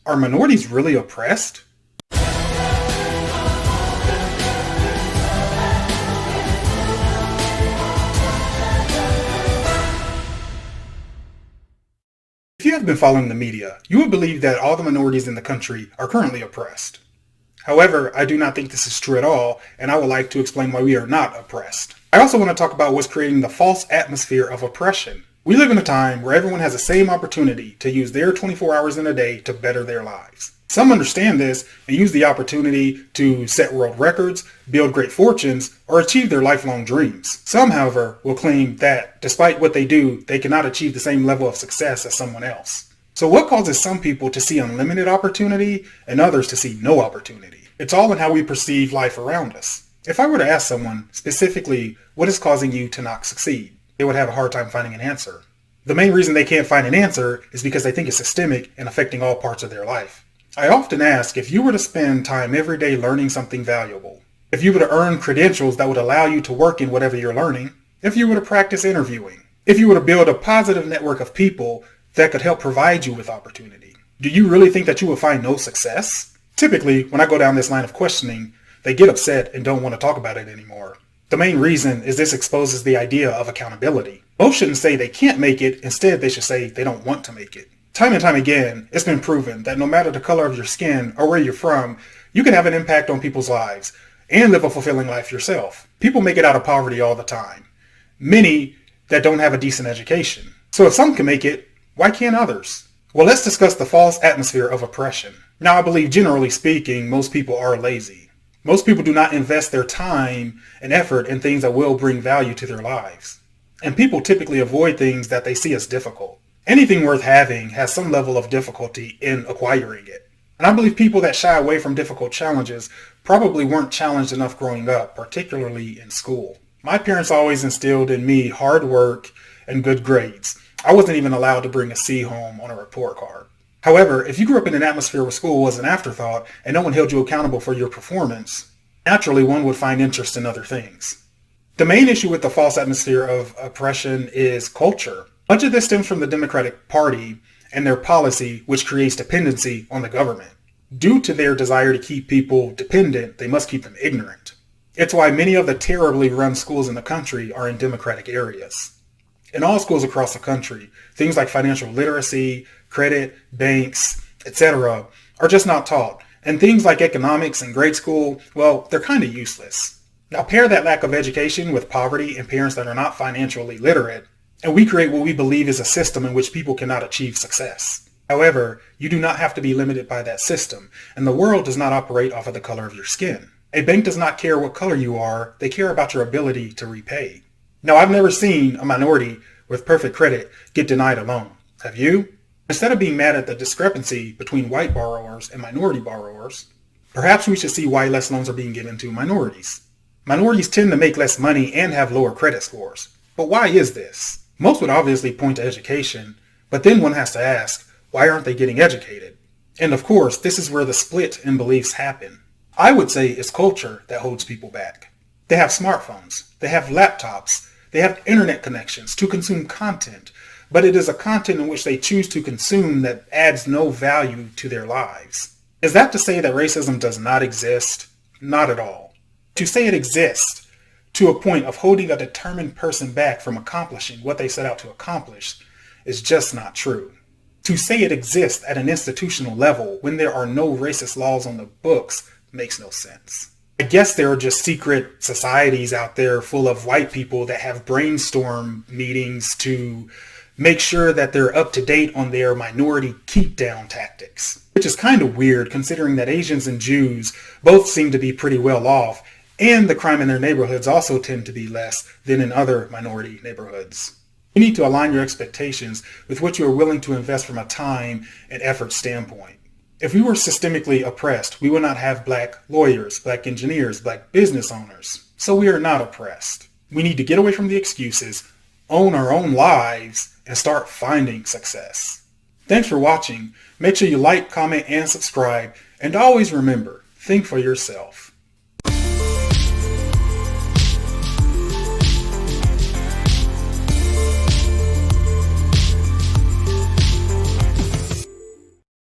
Are minorities really oppressed? If you have been following the media, you would believe that all the minorities in the country are currently oppressed. However, I do not think this is true at all, and I would like to explain why we are not oppressed. I also want to talk about what's creating the false atmosphere of oppression. We live in a time where everyone has the same opportunity to use their 24 hours in a day to better their lives. Some understand this and use the opportunity to set world records, build great fortunes, or achieve their lifelong dreams. Some, however, will claim that despite what they do, they cannot achieve the same level of success as someone else. So what causes some people to see unlimited opportunity and others to see no opportunity? It's all in how we perceive life around us. If I were to ask someone specifically, what is causing you to not succeed? They would have a hard time finding an answer. The main reason they can't find an answer is because they think it's systemic and affecting all parts of their life. I often ask, if you were to spend time every day learning something valuable, if you were to earn credentials that would allow you to work in whatever you're learning, if you were to practice interviewing, if you were to build a positive network of people that could help provide you with opportunity, do you really think that you will find no success? Typically, when I go down this line of questioning, they get upset and don't want to talk about it anymore. The main reason is this exposes the idea of accountability. Most shouldn't say they can't make it, instead they should say they don't want to make it. Time and time again, it's been proven that no matter the color of your skin or where you're from, you can have an impact on people's lives and live a fulfilling life yourself. People make it out of poverty all the time. Many that don't have a decent education. So if some can make it, why can't others? Well, let's discuss the false atmosphere of oppression. Now, I believe generally speaking, most people are lazy. Most people do not invest their time and effort in things that will bring value to their lives. And people typically avoid things that they see as difficult. Anything worth having has some level of difficulty in acquiring it. And I believe people that shy away from difficult challenges probably weren't challenged enough growing up, particularly in school. My parents always instilled in me hard work and good grades. I wasn't even allowed to bring a C home on a report card. However, if you grew up in an atmosphere where school was an afterthought and no one held you accountable for your performance, naturally one would find interest in other things. The main issue with the false atmosphere of oppression is culture. Much of this stems from the Democratic Party and their policy, which creates dependency on the government. Due to their desire to keep people dependent, they must keep them ignorant. It's why many of the terribly run schools in the country are in Democratic areas. In all schools across the country, things like financial literacy, credit, banks, etc. are just not taught. And things like economics in grade school, well, they're kind of useless. Now pair that lack of education with poverty and parents that are not financially literate, and we create what we believe is a system in which people cannot achieve success. However, you do not have to be limited by that system, and the world does not operate off of the color of your skin. A bank does not care what color you are, they care about your ability to repay. Now, I've never seen a minority with perfect credit get denied a loan. Have you? Instead of being mad at the discrepancy between white borrowers and minority borrowers, perhaps we should see why less loans are being given to minorities. Minorities tend to make less money and have lower credit scores. But why is this? Most would obviously point to education, but then one has to ask, why aren't they getting educated? And of course, this is where the split in beliefs happen. I would say it's culture that holds people back. They have smartphones, they have laptops, they have internet connections to consume content, but it is a content in which they choose to consume that adds no value to their lives. Is that to say that racism does not exist? Not at all. To say it exists to a point of holding a determined person back from accomplishing what they set out to accomplish is just not true. To say it exists at an institutional level when there are no racist laws on the books makes no sense. I guess there are just secret societies out there full of white people that have brainstorm meetings to make sure that they're up to date on their minority keep down tactics, which is kind of weird considering that Asians and Jews both seem to be pretty well off, and the crime in their neighborhoods also tend to be less than in other minority neighborhoods. You need to align your expectations with what you are willing to invest from a time and effort standpoint. If we were systemically oppressed, we would not have black lawyers, black engineers, black business owners. So we are not oppressed. We need to get away from the excuses, own our own lives, and start finding success. Thanks for watching. Make sure you like, comment, and subscribe. And always remember, think for yourself.